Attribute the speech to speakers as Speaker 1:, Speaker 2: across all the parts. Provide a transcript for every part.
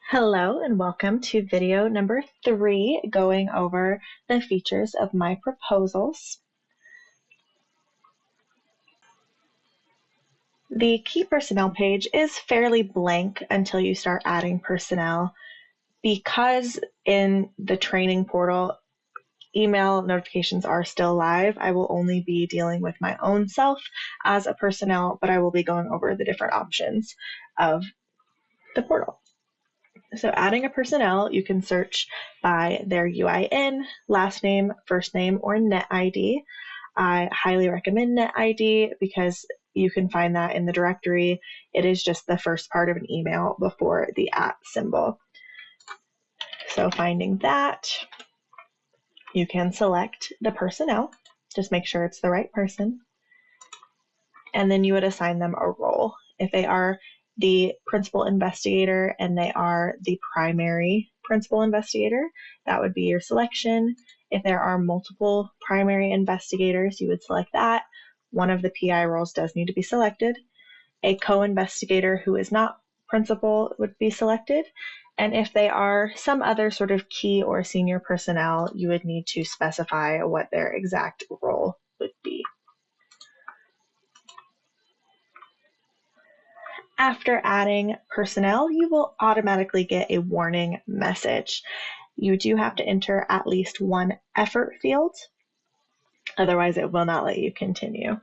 Speaker 1: Hello and welcome to video number 3, going over the features of myProposals. The key personnel page is fairly blank until you start adding personnel. Because in the training portal, email notifications are still live, I will only be dealing with my own self as a personnel, but I will be going over the different options of the portal. So adding a personnel, you can search by their UIN, last name, first name, or net ID. I highly recommend net ID because you can find that in the directory. It is just the first part of an email before the @ symbol. So finding that, you can select the personnel. Just make sure it's the right person. And then you would assign them a role. If they are the principal investigator and they are the primary principal investigator, that would be your selection. If there are multiple primary investigators, you would select that. One of the PI roles does need to be selected. A co-investigator who is not principal would be selected. And if they are some other sort of key or senior personnel, you would need to specify what their exact role would be. After adding personnel, you will automatically get a warning message. You do have to enter at least one effort field, otherwise it will not let you continue.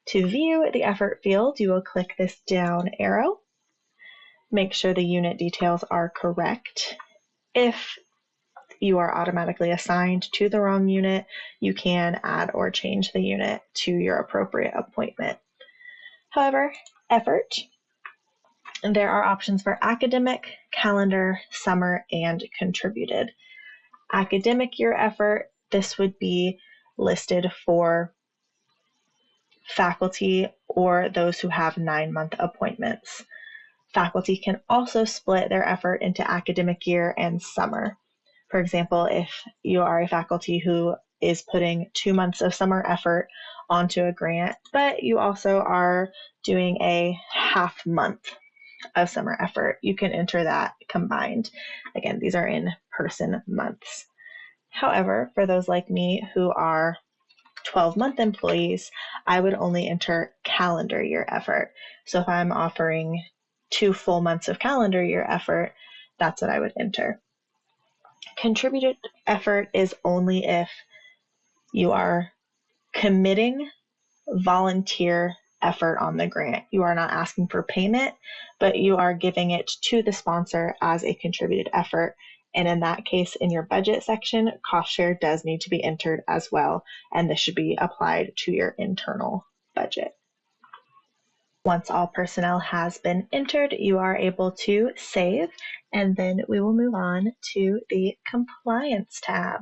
Speaker 1: To view the effort field, you will click this down arrow. Make sure the unit details are correct. If you are automatically assigned to the wrong unit, you can add or change the unit to your appropriate appointment. However, effort, there are options for academic, calendar, summer, and contributed. Academic year effort, this would be listed for faculty or those who have 9-month appointments. Faculty can also split their effort into academic year and summer. For example, if you are a faculty who is putting 2 months of summer effort onto a grant, but you also are doing a half month of summer effort, you can enter that combined. Again, these are in person months. However, for those like me who are 12-month employees, I would only enter calendar year effort. So if I'm offering 2 full months of calendar year effort, that's what I would enter. Contributed effort is only if you are committing volunteer effort on the grant. You are not asking for payment, but you are giving it to the sponsor as a contributed effort. And in that case, in your budget section, cost share does need to be entered as well, and this should be applied to your internal budget. Once all personnel has been entered, you are able to save, and then we will move on to the compliance tab.